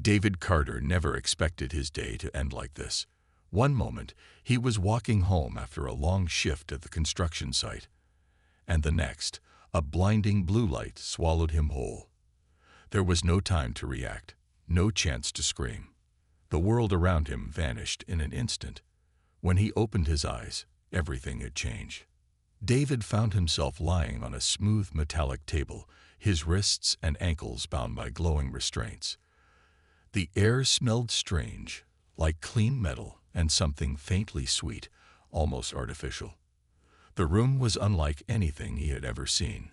David Carter never expected his day to end like this. One moment, he was walking home after a long shift at the construction site, and the next, a blinding blue light swallowed him whole. There was no time to react, no chance to scream. The world around him vanished in an instant. When he opened his eyes, everything had changed. David found himself lying on a smooth metallic table, his wrists and ankles bound by glowing restraints. The air smelled strange, like clean metal and something faintly sweet, almost artificial. The room was unlike anything he had ever seen.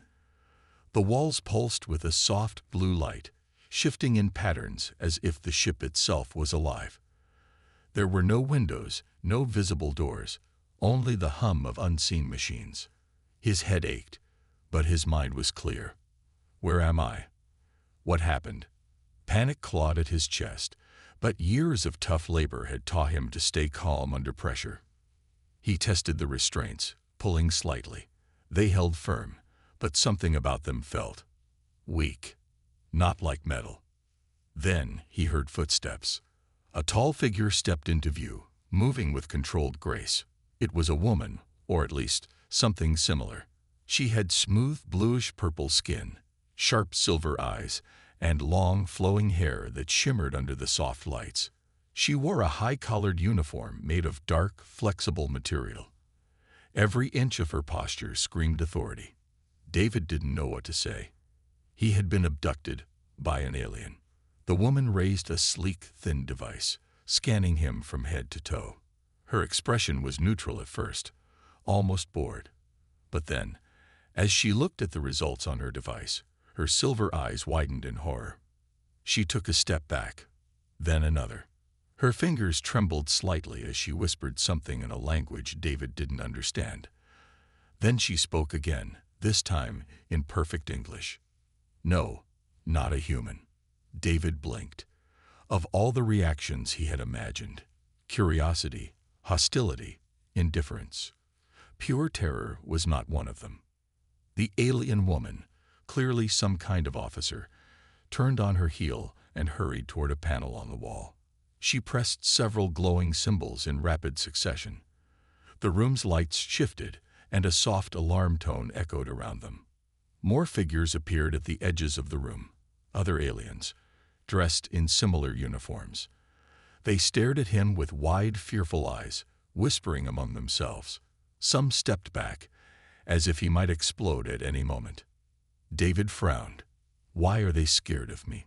The walls pulsed with a soft blue light, shifting in patterns as if the ship itself was alive. There were no windows, no visible doors, only the hum of unseen machines. His head ached, but his mind was clear. Where am I? What happened? Panic clawed at his chest, but years of tough labor had taught him to stay calm under pressure. He tested the restraints, pulling slightly. They held firm, but something about them felt weak, not like metal. Then he heard footsteps. A tall figure stepped into view, moving with controlled grace. It was a woman, or at least something similar. She had smooth bluish-purple skin, sharp silver eyes, and long, flowing hair that shimmered under the soft lights. She wore a high-collared uniform made of dark, flexible material. Every inch of her posture screamed authority. David didn't know what to say. He had been abducted by an alien. The woman raised a sleek, thin device, scanning him from head to toe. Her expression was neutral at first, almost bored. But then, as she looked at the results on her device, her silver eyes widened in horror. She took a step back, then another. Her fingers trembled slightly as she whispered something in a language David didn't understand. Then she spoke again, this time in perfect English. No, not a human. David blinked. Of all the reactions he had imagined, curiosity, hostility, indifference, pure terror was not one of them. The alien woman, clearly some kind of officer, turned on her heel and hurried toward a panel on the wall. She pressed several glowing symbols in rapid succession. The room's lights shifted, and a soft alarm tone echoed around them. More figures appeared at the edges of the room, other aliens, dressed in similar uniforms. They stared at him with wide, fearful eyes, whispering among themselves. Some stepped back, as if he might explode at any moment. David frowned. Why are they scared of me?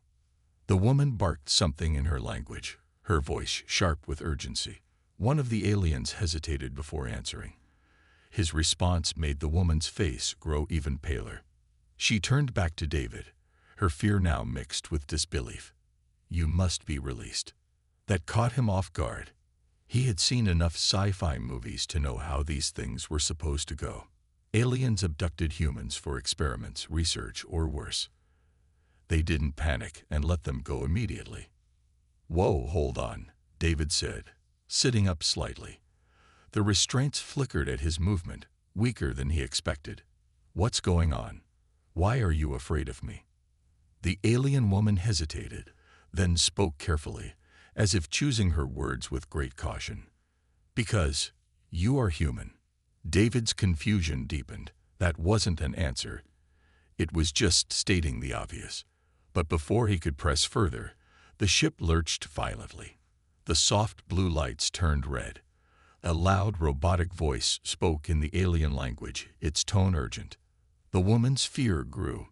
The woman barked something in her language, her voice sharp with urgency. One of the aliens hesitated before answering. His response made the woman's face grow even paler. She turned back to David, her fear now mixed with disbelief. You must be released. That caught him off guard. He had seen enough sci-fi movies to know how these things were supposed to go. Aliens abducted humans for experiments, research, or worse. They didn't panic and let them go immediately. Whoa, hold on, David said, sitting up slightly. The restraints flickered at his movement, weaker than he expected. What's going on? Why are you afraid of me? The alien woman hesitated, then spoke carefully, as if choosing her words with great caution. Because you are human. David's confusion deepened. That wasn't an answer. It was just stating the obvious. But before he could press further, the ship lurched violently. The soft blue lights turned red. A loud robotic voice spoke in the alien language, its tone urgent. The woman's fear grew.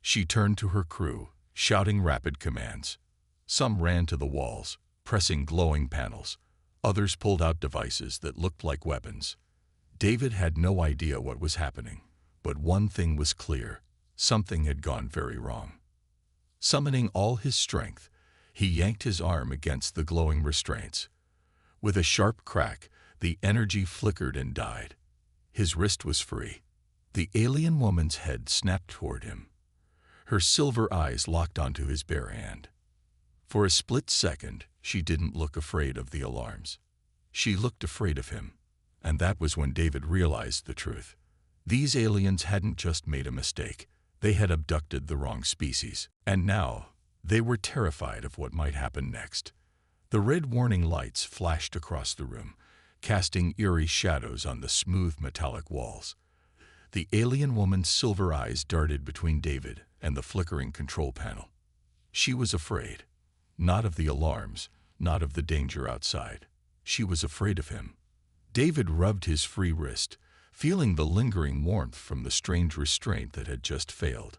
She turned to her crew, shouting rapid commands. Some ran to the walls, pressing glowing panels. Others pulled out devices that looked like weapons. David had no idea what was happening, but one thing was clear. Something had gone very wrong. Summoning all his strength, he yanked his arm against the glowing restraints. With a sharp crack, the energy flickered and died. His wrist was free. The alien woman's head snapped toward him. Her silver eyes locked onto his bare hand. For a split second, she didn't look afraid of the alarms. She looked afraid of him. And that was when David realized the truth. These aliens hadn't just made a mistake. They had abducted the wrong species. And now, They were terrified of what might happen next. The red warning lights flashed across the room, casting eerie shadows on the smooth metallic walls. The alien woman's silver eyes darted between David and the flickering control panel. She was afraid. Not of the alarms, not of the danger outside. She was afraid of him. David rubbed his free wrist, feeling the lingering warmth from the strange restraint that had just failed.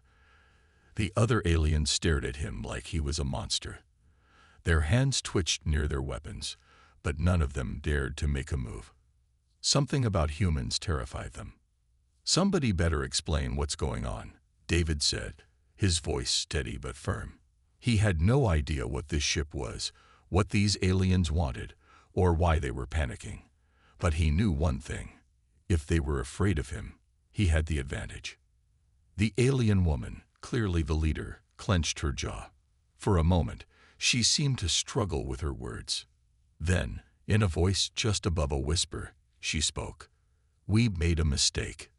The other aliens stared at him like he was a monster. Their hands twitched near their weapons, but none of them dared to make a move. Something about humans terrified them. "Somebody better explain what's going on," David said, his voice steady but firm. He had no idea what this ship was, what these aliens wanted, or why they were panicking. But he knew one thing. If they were afraid of him, he had the advantage. The alien woman, clearly the leader, clenched her jaw. For a moment, she seemed to struggle with her words. Then, in a voice just above a whisper, she spoke. "We made a mistake."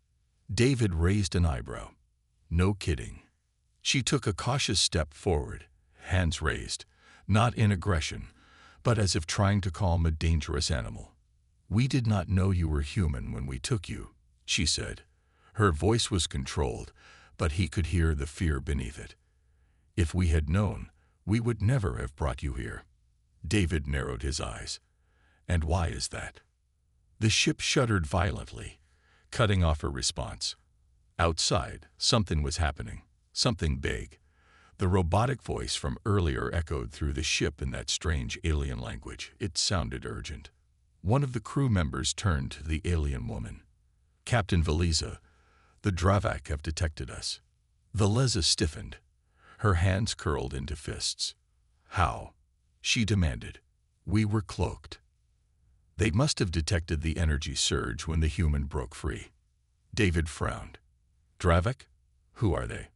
David raised an eyebrow. "No kidding." She took a cautious step forward, hands raised, not in aggression, but as if trying to calm a dangerous animal. "We did not know you were human when we took you," she said. Her voice was controlled, but he could hear the fear beneath it. "If we had known, we would never have brought you here." David narrowed his eyes. "And why is that?" The ship shuddered violently, cutting off her response. Outside, something was happening, something big. The robotic voice from earlier echoed through the ship in that strange alien language. It sounded urgent. One of the crew members turned to the alien woman. "Captain Veliza, the Dravak have detected us." Veliza stiffened. Her hands curled into fists. "How?" she demanded. "We were cloaked." "They must have detected the energy surge when the human broke free." David frowned. "Dravak? Who are they?"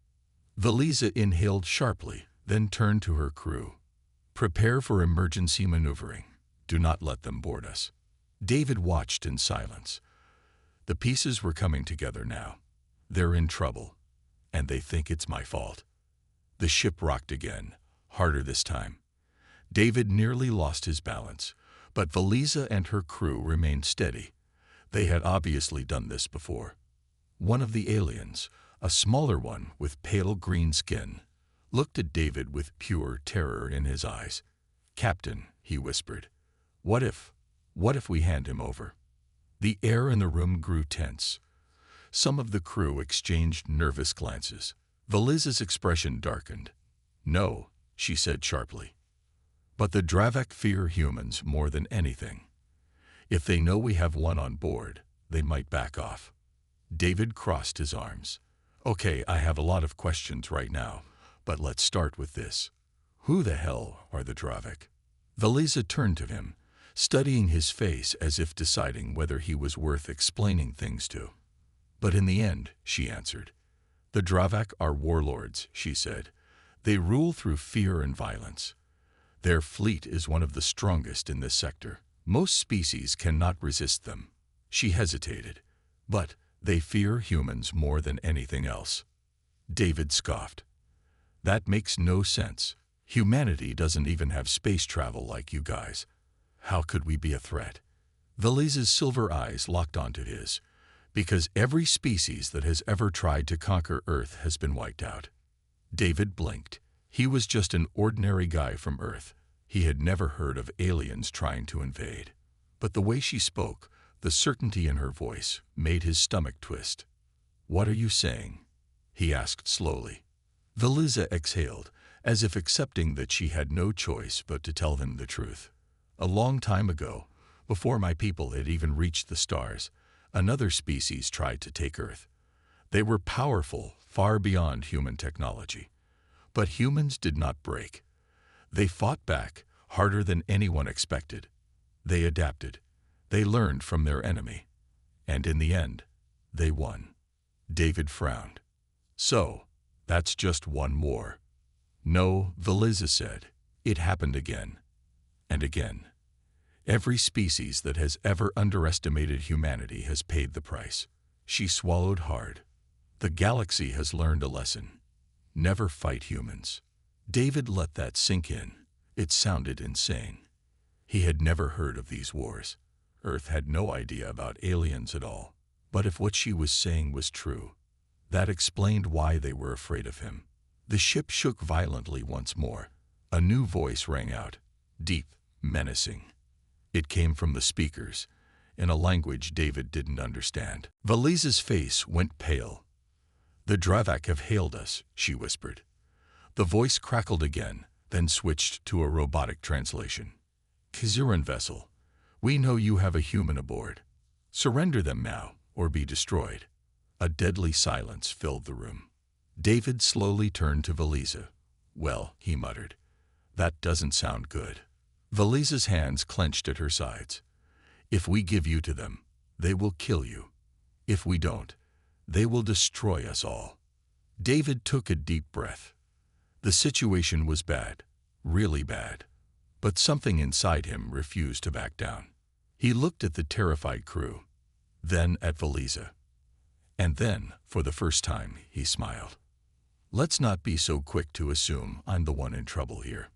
Veliza inhaled sharply, then turned to her crew. "Prepare for emergency maneuvering. Do not let them board us." David watched in silence. The pieces were coming together now. They're in trouble, and they think it's my fault. The ship rocked again, harder this time. David nearly lost his balance, but Veliza and her crew remained steady. They had obviously done this before. One of the aliens, a smaller one with pale green skin, looked at David with pure terror in his eyes. "Captain," he whispered, What if we hand him over?" The air in the room grew tense. Some of the crew exchanged nervous glances. Veliza's expression darkened. "No," she said sharply. "But the Dravak fear humans more than anything. If they know we have one on board, they might back off." David crossed his arms. "Okay, I have a lot of questions right now, but let's start with this. Who the hell are the Dravak?" Veliza turned to him, studying his face as if deciding whether he was worth explaining things to. "But in the end," she answered, "the Dravak are warlords," she said. "They rule through fear and violence. Their fleet is one of the strongest in this sector. Most species cannot resist them." She hesitated. "But they fear humans more than anything else." David scoffed. "That makes no sense. Humanity doesn't even have space travel like you guys. How could we be a threat?" Veliza's silver eyes locked onto his. "Because every species that has ever tried to conquer Earth has been wiped out." David blinked. He was just an ordinary guy from Earth. He had never heard of aliens trying to invade. But the way she spoke, the certainty in her voice, made his stomach twist. "What are you saying?" he asked slowly. Veliza exhaled, as if accepting that she had no choice but to tell him the truth. "A long time ago, before my people had even reached the stars, another species tried to take Earth. They were powerful, far beyond human technology. But humans did not break. They fought back, harder than anyone expected. They adapted. They learned from their enemy. And in the end, they won." David frowned. "So, that's just one war." "No," Veliza said. "It happened again. And again. Every species that has ever underestimated humanity has paid the price." She swallowed hard. "The galaxy has learned a lesson. Never fight humans. David let that sink in. It sounded insane. He had never heard of these wars. Earth had no idea about aliens at all. But if what she was saying was true, that explained why they were afraid of him. The ship shook violently once more. A new voice rang out, deep, menacing. It came from the speakers, in a language David didn't understand. Valise's face went pale. "The Dravak have hailed us," she whispered. The voice crackled again, then switched to a robotic translation. "Kazuran vessel, we know you have a human aboard. Surrender them now, or be destroyed." A deadly silence filled the room. David slowly turned to Valise. "Well," he muttered, "that doesn't sound good." Valise's hands clenched at her sides. "If we give you to them, they will kill you. If we don't, they will destroy us all." David took a deep breath. The situation was bad, really bad, but something inside him refused to back down. He looked at the terrified crew, then at Valise. And then, for the first time, he smiled. "Let's not be so quick to assume I'm the one in trouble here."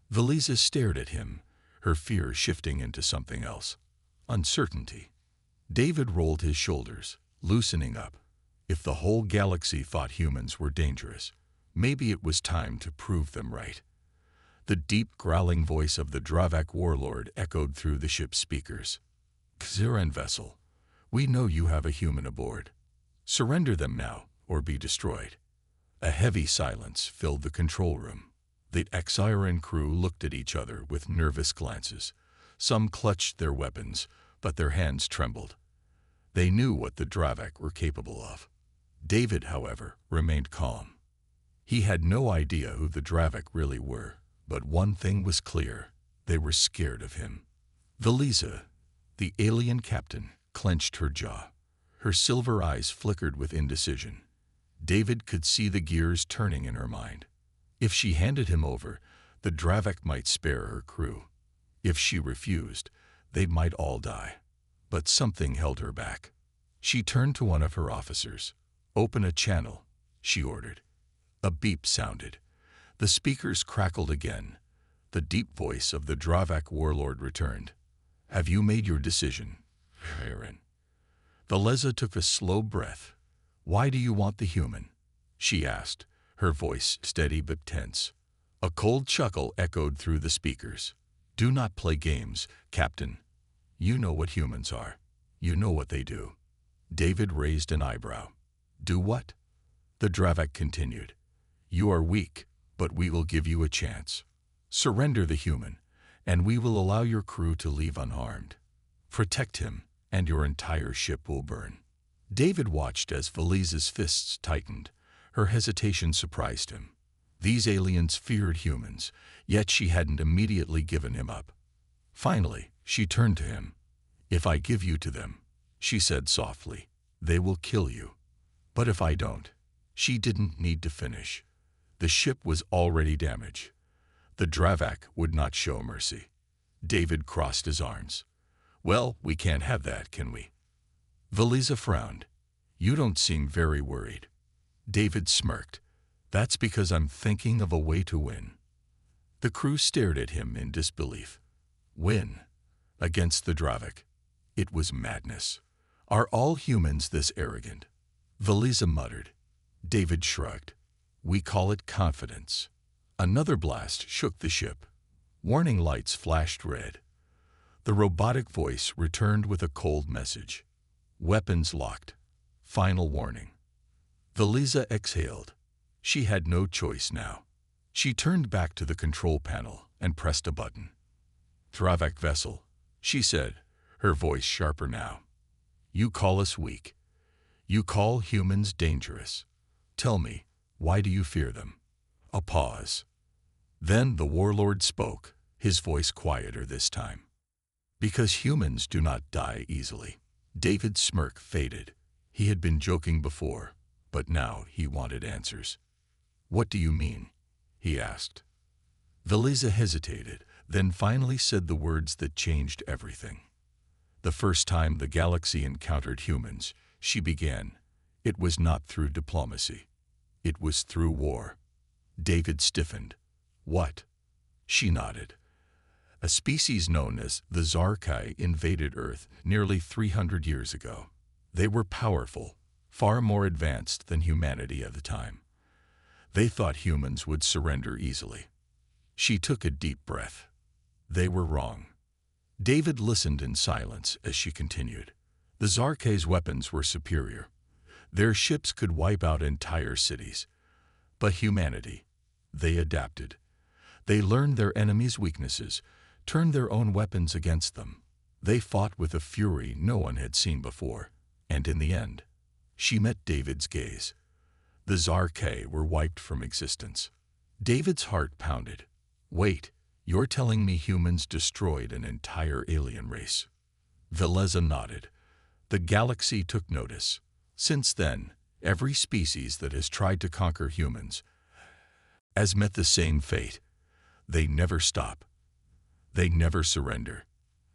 Valise stared at him, her fear shifting into something else. Uncertainty. David rolled his shoulders, loosening up. If the whole galaxy thought humans were dangerous, maybe it was time to prove them right. The deep, growling voice of the Dravak warlord echoed through the ship's speakers. "Kazuran vessel, we know you have a human aboard. Surrender them now, or be destroyed." A heavy silence filled the control room. The Xiran crew looked at each other with nervous glances. Some clutched their weapons, but their hands trembled. They knew what the Dravak were capable of. David, however, remained calm. He had no idea who the Dravak really were, but one thing was clear: they were scared of him. Valise, the alien captain, clenched her jaw. Her silver eyes flickered with indecision. David could see the gears turning in her mind. If she handed him over, the Dravak might spare her crew. If she refused, they might all die. But something held her back. She turned to one of her officers. "Open a channel," she ordered. A beep sounded. The speakers crackled again. The deep voice of the Dravak warlord returned. "Have you made your decision, Aaron?" Valise took a slow breath. "Why do you want the human?" she asked, her voice steady but tense. A cold chuckle echoed through the speakers. "Do not play games, Captain. You know what humans are. You know what they do." David raised an eyebrow. "Do what?" The Dravak continued. "You are weak, but we will give you a chance. Surrender the human, and we will allow your crew to leave unharmed. Protect him, and your entire ship will burn." David watched as Valise's fists tightened. Her hesitation surprised him. These aliens feared humans, yet she hadn't immediately given him up. Finally, she turned to him. "If I give you to them," she said softly, "they will kill you. But if I don't..." She didn't need to finish. The ship was already damaged. The Dravak would not show mercy. David crossed his arms. "Well, we can't have that, can we?" Valise frowned. "You don't seem very worried." David smirked. "That's because I'm thinking of a way to win." The crew stared at him in disbelief. Win? Against the Dravak? It was madness. Are all humans this arrogant? Valise muttered. David shrugged. "We call it confidence." Another blast shook the ship. Warning lights flashed red. The robotic voice returned with a cold message. "Weapons locked. Final warning." Valise exhaled. She had no choice now. She turned back to the control panel and pressed a button. "Dravak vessel," she said, her voice sharper now. "You call us weak. You call humans dangerous. Tell me, why do you fear them?" A pause. Then the warlord spoke, his voice quieter this time. "Because humans do not die easily." David's smirk faded. He had been joking before, but now he wanted answers. "What do you mean?" he asked. Valise hesitated, then finally said the words that changed everything. "The first time the galaxy encountered humans," she began, "it was not through diplomacy. It was through war. David stiffened. What? She nodded. A species known as the Zarkai invaded Earth nearly 300 years ago. They were powerful, far more advanced than humanity at the time. They thought humans would surrender easily. She took a deep breath. They were wrong. David listened in silence as she continued. The Zarkai's weapons were superior. Their ships could wipe out entire cities. But humanity, they adapted. They learned their enemies' weaknesses, turned their own weapons against them. They fought with a fury no one had seen before, and in the end, she met David's gaze. The Zarkai were wiped from existence. David's heart pounded. Wait, you're telling me humans destroyed an entire alien race? Veleza nodded. The galaxy took notice. Since then, every species that has tried to conquer humans has met the same fate. They never stop. They never surrender.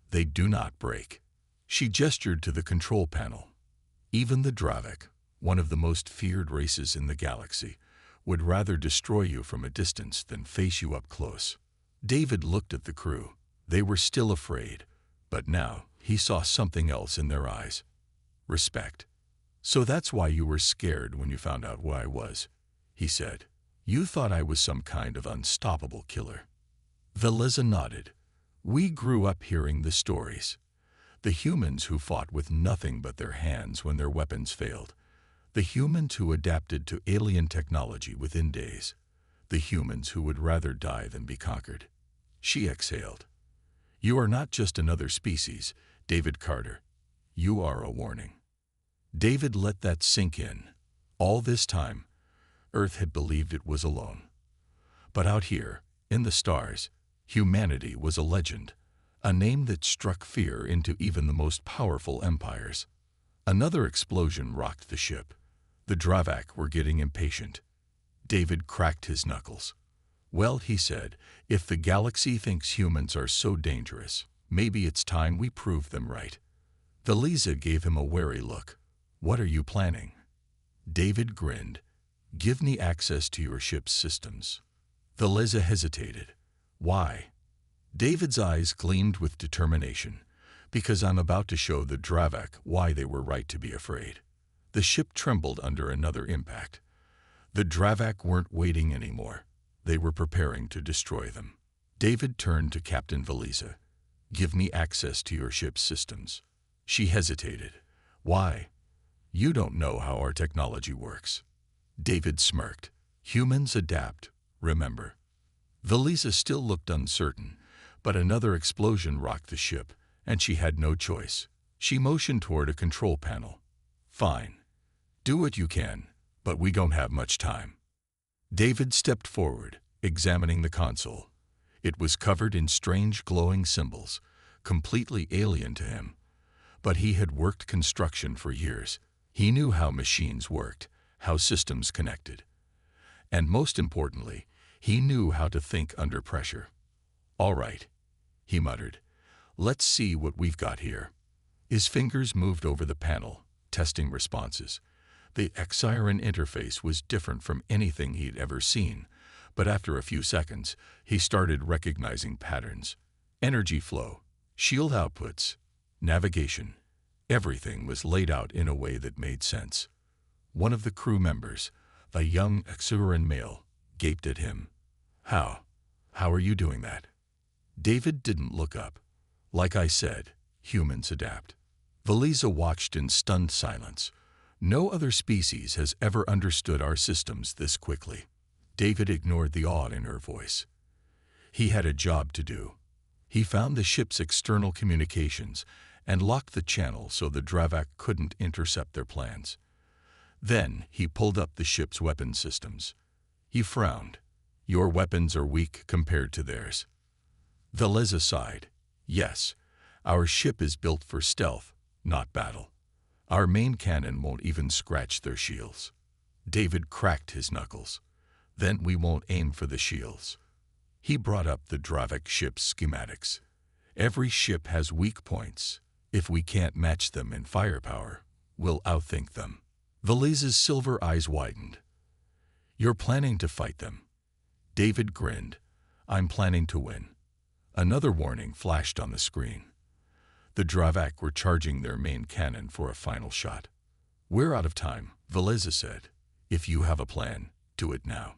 They do not break. She gestured to the control panel. Even the Dravak, one of the most feared races in the galaxy, would rather destroy you from a distance than face you up close. David looked at the crew. They were still afraid, but now he saw something else in their eyes. Respect. So that's why you were scared when you found out who I was, he said. You thought I was some kind of unstoppable killer. Veleza nodded. We grew up hearing the stories. The humans who fought with nothing but their hands when their weapons failed. The humans who adapted to alien technology within days. The humans who would rather die than be conquered. She exhaled. You are not just another species, David Carter. You are a warning. David let that sink in. All this time, Earth had believed it was alone. But out here, in the stars, humanity was a legend, a name that struck fear into even the most powerful empires. Another explosion rocked the ship. The Dravak were getting impatient. David cracked his knuckles. Well, he said, if the galaxy thinks humans are so dangerous, maybe it's time we prove them right. Veleza gave him a wary look. What are you planning? David grinned. Give me access to your ship's systems. Veleza hesitated. Why? David's eyes gleamed with determination. Because I'm about to show the Dravak why they were right to be afraid. The ship trembled under another impact. The Dravak weren't waiting anymore. They were preparing to destroy them. David turned to Captain Veleza. Give me access to your ship's systems. She hesitated. Why? You don't know how our technology works. David smirked. Humans adapt, remember. Veleza still looked uncertain, but another explosion rocked the ship, and she had no choice. She motioned toward a control panel. Fine. Do what you can, but we don't have much time. David stepped forward, examining the console. It was covered in strange glowing symbols, completely alien to him. But he had worked construction for years. He knew how machines worked, how systems connected. And most importantly, he knew how to think under pressure. All right, he muttered. Let's see what we've got here. His fingers moved over the panel, testing responses. The Xiron interface was different from anything he'd ever seen, but after a few seconds, he started recognizing patterns. Energy flow, shield outputs, navigation. Everything was laid out in a way that made sense. One of the crew members, a young Xiron male, gaped at him. How are you doing that? David didn't look up. Like I said, humans adapt. Veleza watched in stunned silence. No other species has ever understood our systems this quickly. David ignored the awe in her voice. He had a job to do. He found the ship's external communications and locked the channel so the Dravak couldn't intercept their plans. Then he pulled up the ship's weapon systems. He frowned. Your weapons are weak compared to theirs. Veleza sighed. Yes, our ship is built for stealth, not battle. Our main cannon won't even scratch their shields. David cracked his knuckles. Then we won't aim for the shields. He brought up the Dravak ship's schematics. Every ship has weak points. If we can't match them in firepower, we'll outthink them. Veleza's silver eyes widened. You're planning to fight them. David grinned. I'm planning to win. Another warning flashed on the screen. The Dravak were charging their main cannon for a final shot. We're out of time, Veliza said. If you have a plan, do it now.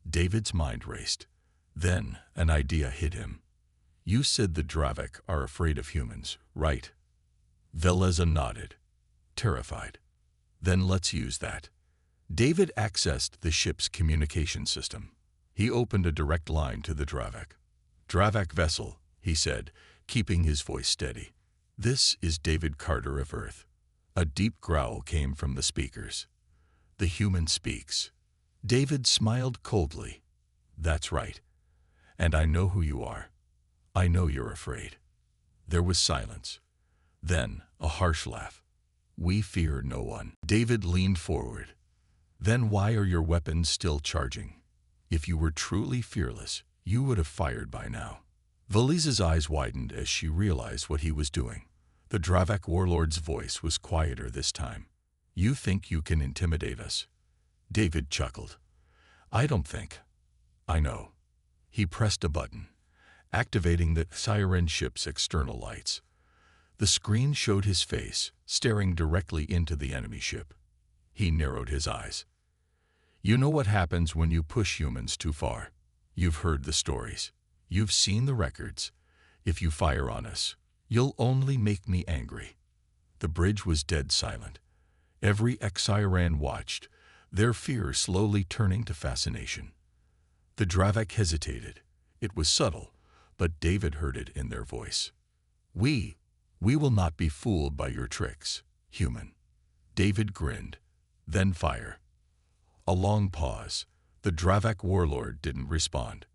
David's mind raced. Then an idea hit him. You said the Dravak are afraid of humans, right? Veliza nodded, terrified. Then let's use that. David accessed the ship's communication system. He opened a direct line to the Dravak. Dravak vessel, he said, keeping his voice steady. This is David Carter of Earth. A deep growl came from the speakers. The human speaks. David smiled coldly. That's right. And I know who you are. I know you're afraid. There was silence. Then a harsh laugh. We fear no one. David leaned forward. Then why are your weapons still charging? If you were truly fearless, you would have fired by now. Veliza's eyes widened as she realized what he was doing. The Dravak warlord's voice was quieter this time. You think you can intimidate us? David chuckled. I don't think. I know. He pressed a button, activating the siren ship's external lights. The screen showed his face, staring directly into the enemy ship. He narrowed his eyes. You know what happens when you push humans too far. You've heard the stories. You've seen the records. If you fire on us, you'll only make me angry. The bridge was dead silent. Every Xiran watched, their fear slowly turning to fascination. The Dravak hesitated. It was subtle, but David heard it in their voice. We will not be fooled by your tricks, human. David grinned. Then fire. A long pause. The Dravak warlord didn't respond.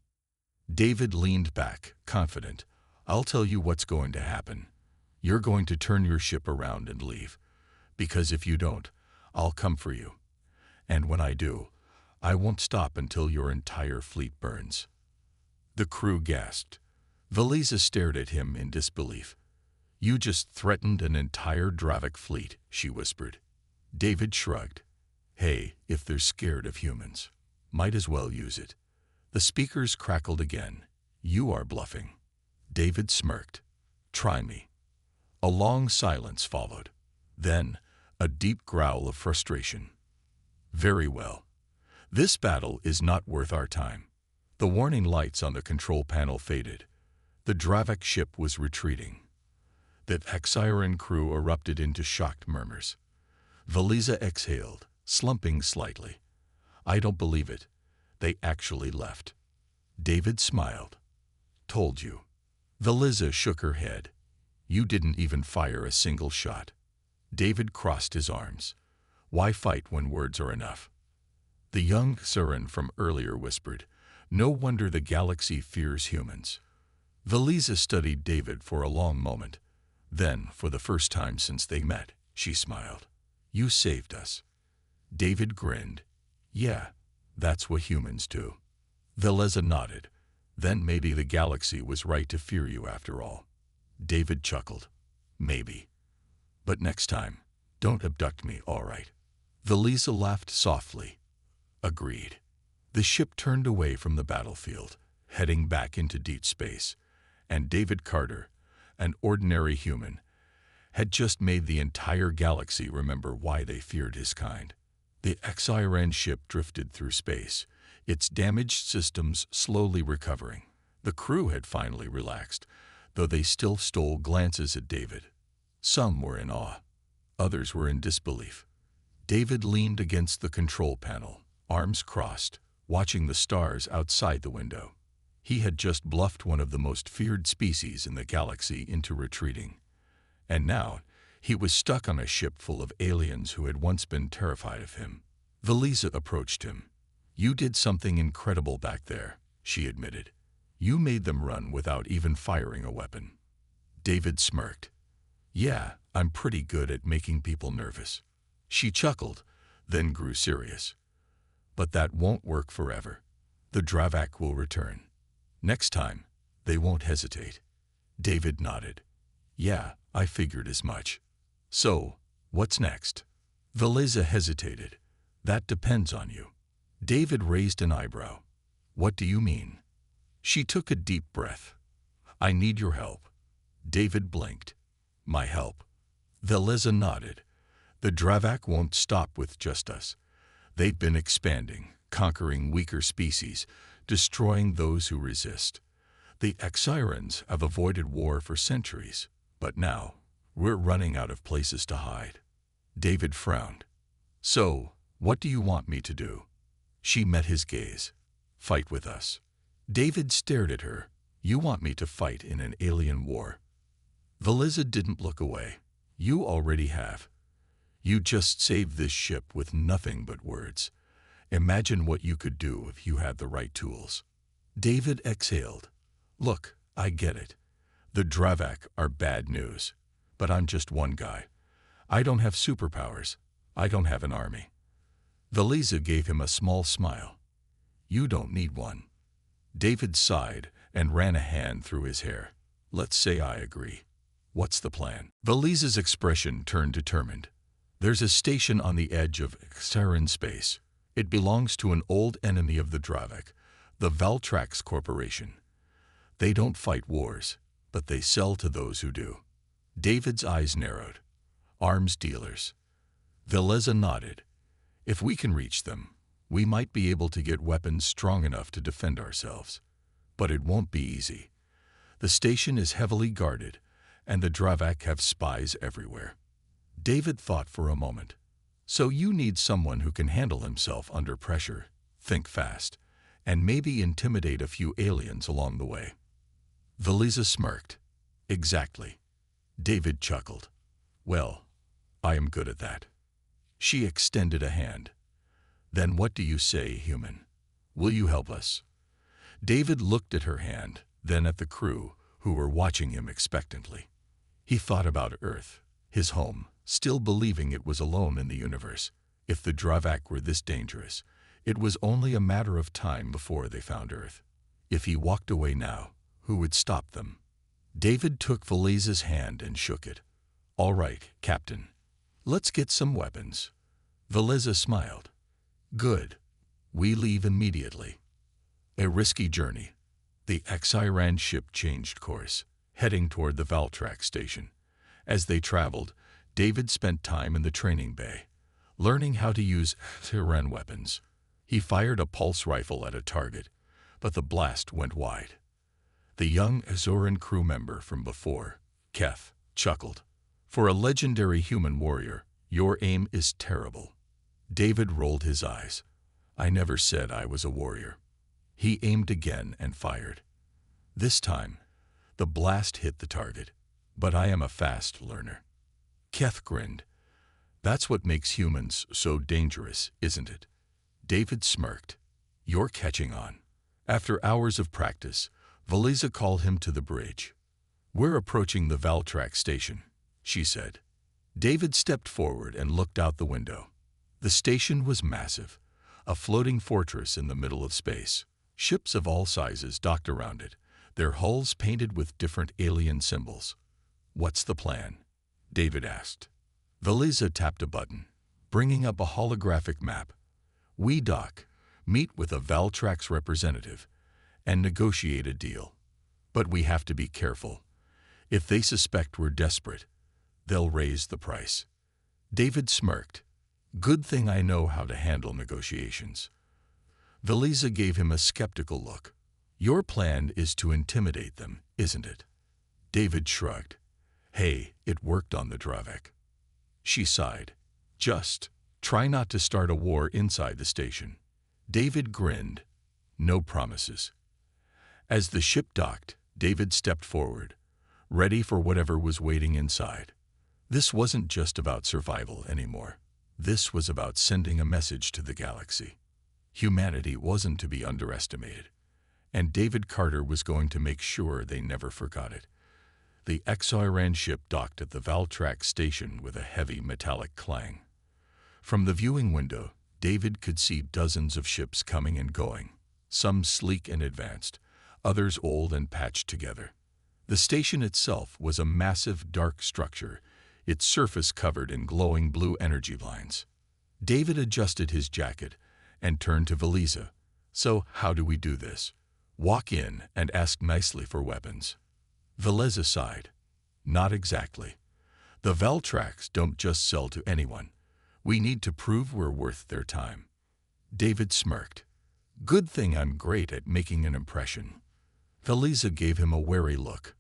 David leaned back, confident. I'll tell you what's going to happen. You're going to turn your ship around and leave. Because if you don't, I'll come for you. And when I do, I won't stop until your entire fleet burns. The crew gasped. Veliza stared at him in disbelief. You just threatened an entire Dravak fleet, she whispered. David shrugged. Hey, if they're scared of humans, might as well use it. The speakers crackled again. You are bluffing. David smirked. Try me. A long silence followed. Then, a deep growl of frustration. Very well. This battle is not worth our time. The warning lights on the control panel faded. The Dravak ship was retreating. The Xiran crew erupted into shocked murmurs. Veliza exhaled, slumping slightly. I don't believe it. They actually left. David smiled. Told you. Veliza shook her head. You didn't even fire a single shot. David crossed his arms. Why fight when words are enough? The young Siren from earlier whispered, no wonder the galaxy fears humans. Veliza studied David for a long moment. Then, for the first time since they met, she smiled. You saved us. David grinned. Yeah, that's what humans do. Veliza nodded. Then maybe the galaxy was right to fear you after all. David chuckled. Maybe. But next time, don't abduct me, all right? Veliza laughed softly. Agreed. The ship turned away from the battlefield, heading back into deep space, and David Carter, an ordinary human, had just made the entire galaxy remember why they feared his kind. The Xiran ship drifted through space, its damaged systems slowly recovering. The crew had finally relaxed, though they still stole glances at David. Some were in awe. Others were in disbelief. David leaned against the control panel, arms crossed, watching the stars outside the window. He had just bluffed one of the most feared species in the galaxy into retreating. And now, he was stuck on a ship full of aliens who had once been terrified of him. Veliza approached him. You did something incredible back there, she admitted. You made them run without even firing a weapon. David smirked. Yeah, I'm pretty good at making people nervous. She chuckled, then grew serious. But that won't work forever. The Dravak will return. Next time, they won't hesitate. David nodded. Yeah, I figured as much. So, what's next? Veliza hesitated. That depends on you. David raised an eyebrow. What do you mean? She took a deep breath. I need your help. David blinked. My help? Veliza nodded. The Dravak won't stop with just us. They've been expanding, conquering weaker species, destroying those who resist. The Exirans have avoided war for centuries, but now we're running out of places to hide. David frowned. So, what do you want me to do? She met his gaze. Fight with us. David stared at her. You want me to fight in an alien war? Veliza didn't look away. You already have. You just saved this ship with nothing but words. Imagine what you could do if you had the right tools. David exhaled. Look, I get it. The Dravak are bad news. But I'm just one guy. I don't have superpowers. I don't have an army. Veliza gave him a small smile. You don't need one. David sighed and ran a hand through his hair. Let's say I agree. What's the plan? Veliza's expression turned determined. There's a station on the edge of Exiran space. It belongs to an old enemy of the Dravak, the Valtrax Corporation. They don't fight wars, but they sell to those who do. David's eyes narrowed. Arms dealers. Veliza nodded. If we can reach them, we might be able to get weapons strong enough to defend ourselves. But it won't be easy. The station is heavily guarded, and the Dravak have spies everywhere. David thought for a moment. So you need someone who can handle himself under pressure, think fast, and maybe intimidate a few aliens along the way. Veliza smirked. Exactly. David chuckled. Well, I am good at that. She extended a hand. Then what do you say, human? Will you help us? David looked at her hand, then at the crew, who were watching him expectantly. He thought about Earth, his home, still believing it was alone in the universe. If the Dravak were this dangerous, it was only a matter of time before they found Earth. If he walked away now, who would stop them? David took Veliza's hand and shook it. All right, Captain. Let's get some weapons. Veliza smiled. Good. We leave immediately. A risky journey. The Exiran ship changed course, heading toward the Valtrax station. As they traveled, David spent time in the training bay, learning how to use Exiran weapons. He fired a pulse rifle at a target, but the blast went wide. The young Azoran crew member from before, Keth, chuckled. For a legendary human warrior, your aim is terrible. David rolled his eyes. I never said I was a warrior. He aimed again and fired. This time, the blast hit the target, but I am a fast learner. Keth grinned. That's what makes humans so dangerous, isn't it? David smirked. You're catching on. After hours of practice, Veliza called him to the bridge. We're approaching the Valtrax station, she said. David stepped forward and looked out the window. The station was massive, a floating fortress in the middle of space. Ships of all sizes docked around it, their hulls painted with different alien symbols. What's the plan? David asked. Veliza tapped a button, bringing up a holographic map. We dock, meet with a Valtrax representative, and negotiate a deal. But we have to be careful. If they suspect we're desperate, they'll raise the price. David smirked. Good thing I know how to handle negotiations. Veliza gave him a skeptical look. Your plan is to intimidate them, isn't it? David shrugged. Hey, it worked on the Dravak. She sighed. Just try not to start a war inside the station. David grinned. No promises. As the ship docked, David stepped forward, ready for whatever was waiting inside. This wasn't just about survival anymore. This was about sending a message to the galaxy. Humanity wasn't to be underestimated, and David Carter was going to make sure they never forgot it. The Exiran ship docked at the Valtrax station with a heavy metallic clang. From the viewing window, David could see dozens of ships coming and going, some sleek and advanced, others old and patched together. The station itself was a massive, dark structure, its surface covered in glowing blue energy lines. David adjusted his jacket and turned to Veliza. So how do we do this? Walk in and ask nicely for weapons. Velez sighed. Not exactly. The Veltrax don't just sell to anyone. We need to prove we're worth their time. David smirked. Good thing I'm great at making an impression. Veleza gave him a wary look.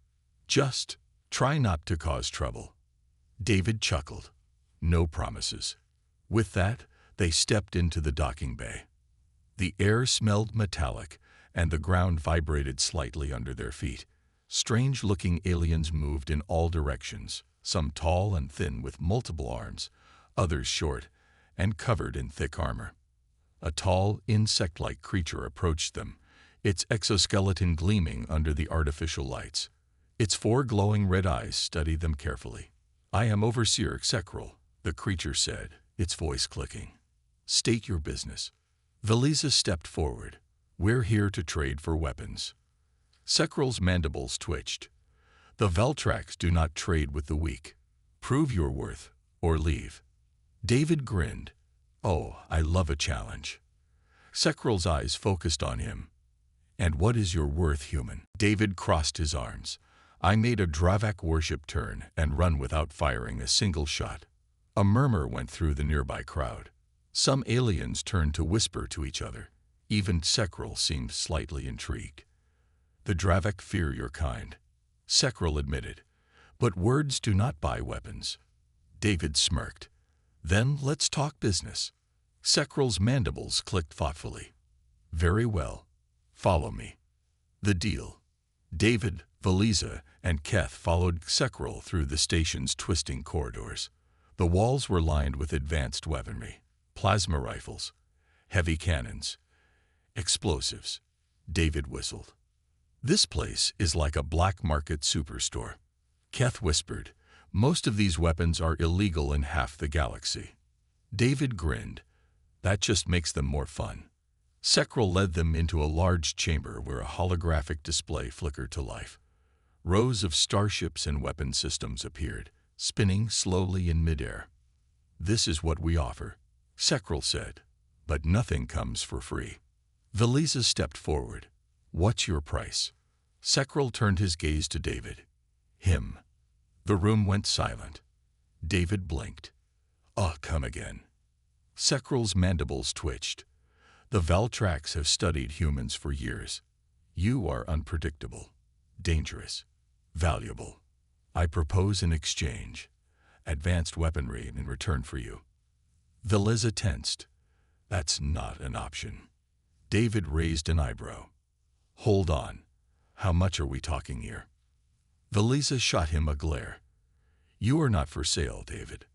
Just try not to cause trouble. David chuckled. No promises. With that, they stepped into the docking bay. The air smelled metallic, and the ground vibrated slightly under their feet. Strange-looking aliens moved in all directions, some tall and thin with multiple arms, others short and covered in thick armor. A tall, insect-like creature approached them, its exoskeleton gleaming under the artificial lights. Its 4 glowing red eyes studied them carefully. I am Overseer Xekril, the creature said, its voice clicking. State your business. Veleza stepped forward. We're here to trade for weapons. Xekril's mandibles twitched. The Veltrax do not trade with the weak. Prove your worth, or leave. David grinned. Oh, I love a challenge. Xekril's eyes focused on him. And what is your worth, human? David crossed his arms. I made a Dravak worship turn and run without firing a single shot. A murmur went through the nearby crowd. Some aliens turned to whisper to each other. Even Xekril seemed slightly intrigued. The Dravak fear your kind, Xekril admitted. But words do not buy weapons. David smirked. Then let's talk business. Xekril's mandibles clicked thoughtfully. Very well. Follow me. The deal. David, Veleza, and Keth followed Xekril through the station's twisting corridors. The walls were lined with advanced weaponry, plasma rifles, heavy cannons, explosives. David whistled. This place is like a black market superstore. Keth whispered, most of these weapons are illegal in half the galaxy. David grinned. That just makes them more fun. Xekril led them into a large chamber where a holographic display flickered to life. Rows of starships and weapon systems appeared, spinning slowly in midair. This is what we offer, Xekril said, but nothing comes for free. Veleza stepped forward. What's your price? Xekril turned his gaze to David. Him. The room went silent. David blinked. Come again. Xekril's mandibles twitched. The Veltrax have studied humans for years. You are unpredictable, dangerous, valuable. I propose an exchange. Advanced weaponry in return for you. Veleza tensed. That's not an option. David raised an eyebrow. Hold on. How much are we talking here? Veleza shot him a glare. You are not for sale, David.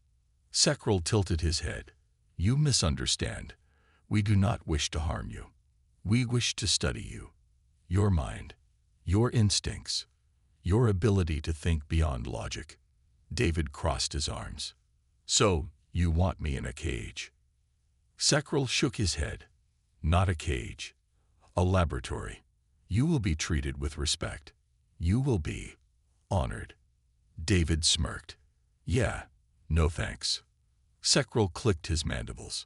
Xekril tilted his head. You misunderstand. We do not wish to harm you. We wish to study you. Your mind, your instincts, your ability to think beyond logic. David crossed his arms. So, you want me in a cage? Xekril shook his head. Not a cage. A laboratory. You will be treated with respect. You will be honored. David smirked. Yeah, no thanks. Xekril clicked his mandibles.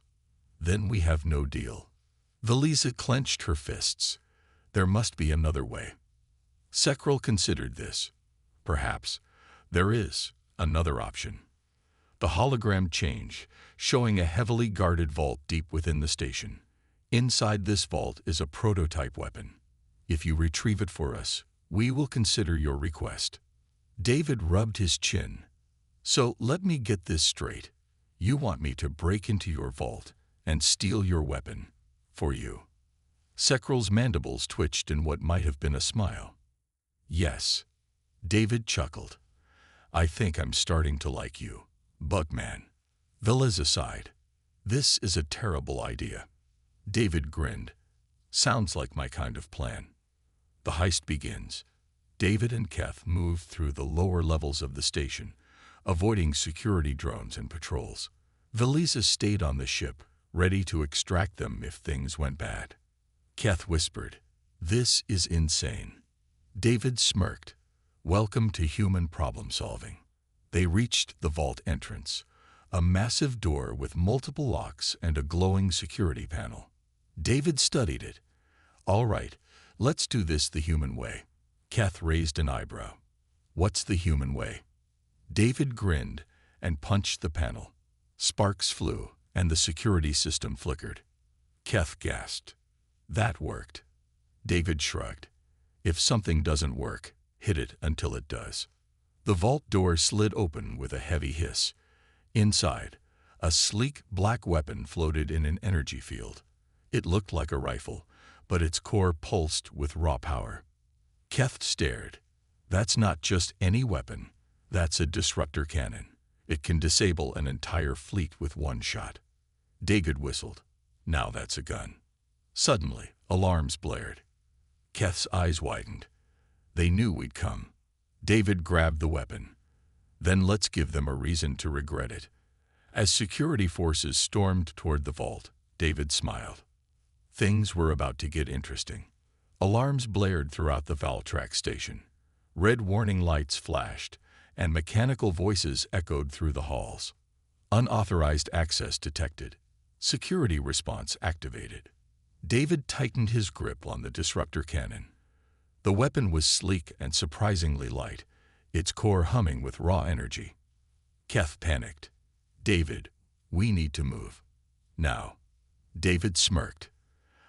Then we have no deal. Veleza clenched her fists. There must be another way. Xekril considered this. Perhaps there is another option. The hologram changed, showing a heavily guarded vault deep within the station. Inside this vault is a prototype weapon. If you retrieve it for us, we will consider your request. David rubbed his chin. So let me get this straight. You want me to break into your vault and steal your weapon for you? Xekril's mandibles twitched in what might have been a smile. Yes. David chuckled. I think I'm starting to like you, Bugman. Veleza sighed. This is a terrible idea. David grinned. Sounds like my kind of plan. The heist begins. David and Keth moved through the lower levels of the station, avoiding security drones and patrols. Veleza stayed on the ship, ready to extract them if things went bad. Keth whispered, This is insane. David smirked. Welcome to human problem-solving. They reached the vault entrance, a massive door with multiple locks and a glowing security panel. David studied it, All right, let's do this the human way. Keth raised an eyebrow. What's the human way? David grinned and punched the panel. Sparks flew, and the security system flickered. Keth gasped. That worked. David shrugged. If something doesn't work, hit it until it does. The vault door slid open with a heavy hiss. Inside, a sleek black weapon floated in an energy field. It looked like a rifle, but its core pulsed with raw power. Keth stared. That's not just any weapon. That's a disruptor cannon. It can disable an entire fleet with one shot. David whistled. Now that's a gun. Suddenly, alarms blared. Keth's eyes widened. They knew we'd come. David grabbed the weapon. Then let's give them a reason to regret it. As security forces stormed toward the vault, David smiled. Things were about to get interesting. Alarms blared throughout the Valtrax station. Red warning lights flashed, and mechanical voices echoed through the halls. Unauthorized access detected. Security response activated. David tightened his grip on the disruptor cannon. The weapon was sleek and surprisingly light, its core humming with raw energy. Keth panicked. David, we need to move. Now. David smirked.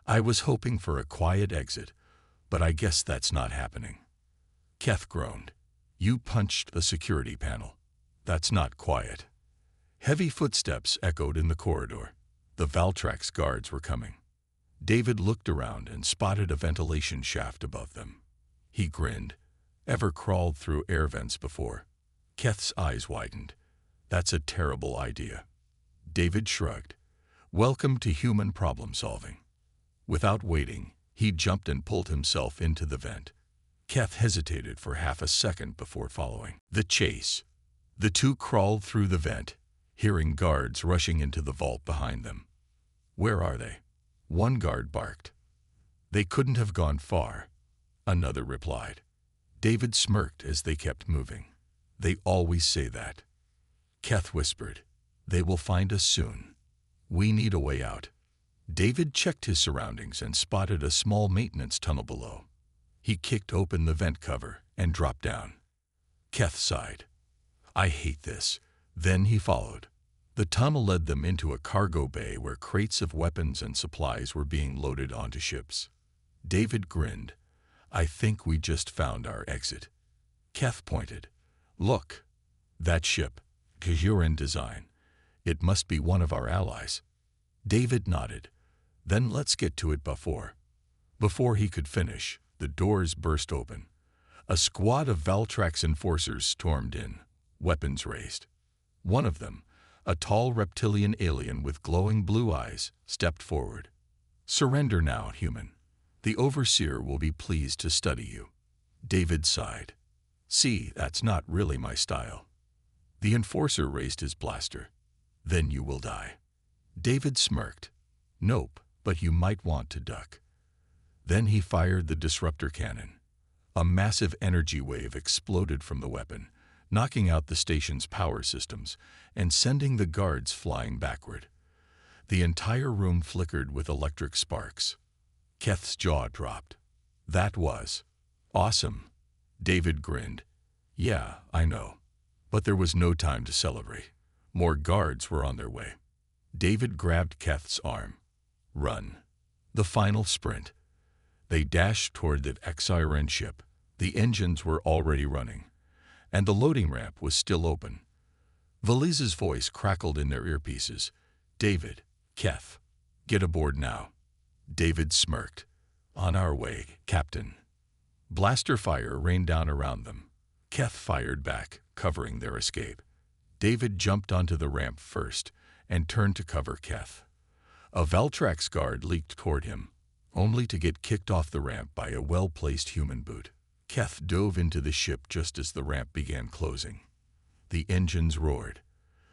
I was hoping for a quiet exit, but I guess that's not happening. Keth groaned. You punched the security panel. That's not quiet. Heavy footsteps echoed in the corridor. The Valtrax guards were coming. David looked around and spotted a ventilation shaft above them. He grinned. Ever crawled through air vents before? Keth's eyes widened. That's a terrible idea. David shrugged. Welcome to human problem solving. Without waiting, he jumped and pulled himself into the vent. Keth hesitated for half a second before following. The chase. The two crawled through the vent, hearing guards rushing into the vault behind them. Where are they? One guard barked. They couldn't have gone far, another replied. David smirked as they kept moving. They always say that. Keth whispered, They will find us soon. We need a way out. David checked his surroundings and spotted a small maintenance tunnel below. He kicked open the vent cover and dropped down. Keth sighed. I hate this. Then he followed. The tunnel led them into a cargo bay where crates of weapons and supplies were being loaded onto ships. David grinned. I think we just found our exit. Keth pointed. Look, that ship, Kajuran design. It must be one of our allies. David nodded. Then let's get to it before. Before he could finish, the doors burst open. A squad of Valtrax enforcers stormed in, weapons raised. One of them, a tall reptilian alien with glowing blue eyes, stepped forward. Surrender now, human. The overseer will be pleased to study you. David sighed. See, that's not really my style. The enforcer raised his blaster. Then you will die. David smirked. Nope, but you might want to duck. Then he fired the disruptor cannon. A massive energy wave exploded from the weapon, knocking out the station's power systems and sending the guards flying backward. The entire room flickered with electric sparks. Keth's jaw dropped. That was awesome. David grinned. Yeah, I know. But there was no time to celebrate. More guards were on their way. David grabbed Keth's arm. Run. The final sprint. They dashed toward the Xiren ship. The engines were already running, and the loading ramp was still open. Valise's voice crackled in their earpieces. David, Keth, get aboard now. David smirked. On our way, Captain. Blaster fire rained down around them. Keth fired back, covering their escape. David jumped onto the ramp first and turned to cover Keth. A Valtrax guard leaped toward him, only to get kicked off the ramp by a well-placed human boot. Keth dove into the ship just as the ramp began closing. The engines roared.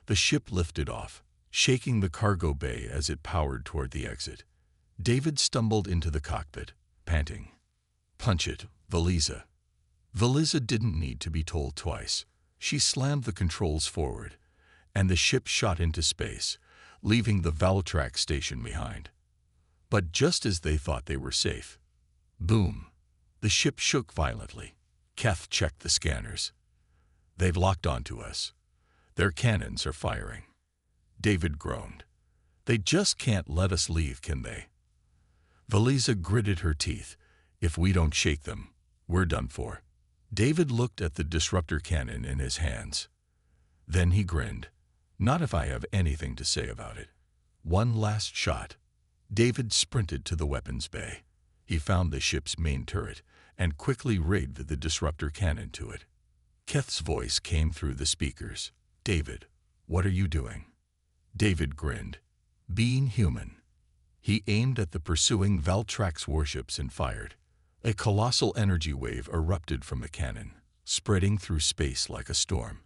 The ship lifted off, shaking the cargo bay as it powered toward the exit. David stumbled into the cockpit, panting. Punch it, Valise. Valise didn't need to be told twice. She slammed the controls forward, and the ship shot into space, leaving the Valtrax station behind. But just as they thought they were safe, Boom! The ship shook violently. Keth checked the scanners. They've locked onto us. Their cannons are firing. David groaned. They just can't let us leave, can they? Valiza gritted her teeth. If we don't shake them, we're done for. David looked at the disruptor cannon in his hands. Then he grinned. Not if I have anything to say about it. One last shot. David sprinted to the weapons bay. He found the ship's main turret and quickly rigged the disruptor cannon to it. Keth's voice came through the speakers. David, what are you doing? David grinned. Being human. He aimed at the pursuing Valtrax warships and fired. A colossal energy wave erupted from the cannon, spreading through space like a storm.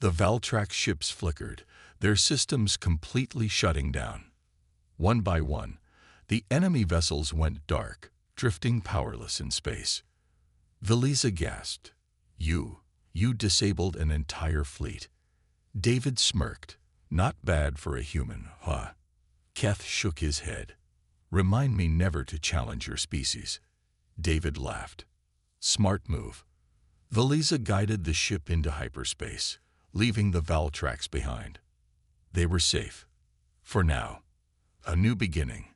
The Valtrax ships flickered, their systems completely shutting down. One by one, the enemy vessels went dark, drifting powerless in space. Valiza gasped. You disabled an entire fleet. David smirked. Not bad for a human, huh? Keth shook his head. Remind me never to challenge your species. David laughed. Smart move. Valiza guided the ship into hyperspace, leaving the Valtrax behind. They were safe. For now. A new beginning.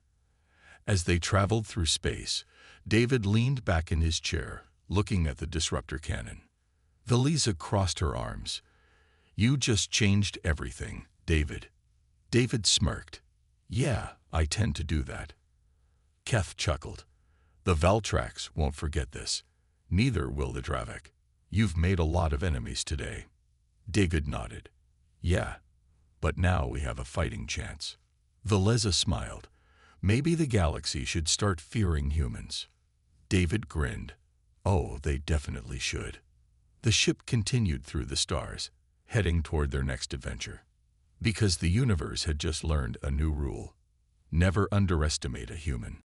As they traveled through space, David leaned back in his chair, looking at the disruptor cannon. Valiza crossed her arms. You just changed everything, David. David smirked. Yeah, I tend to do that. Keth chuckled. The Valtrax won't forget this. Neither will the Dravik. You've made a lot of enemies today. David nodded. Yeah, but now we have a fighting chance. Valiza smiled. Maybe the galaxy should start fearing humans. David grinned. Oh, they definitely should. The ship continued through the stars, heading toward their next adventure. Because the universe had just learned a new rule. Never underestimate a human.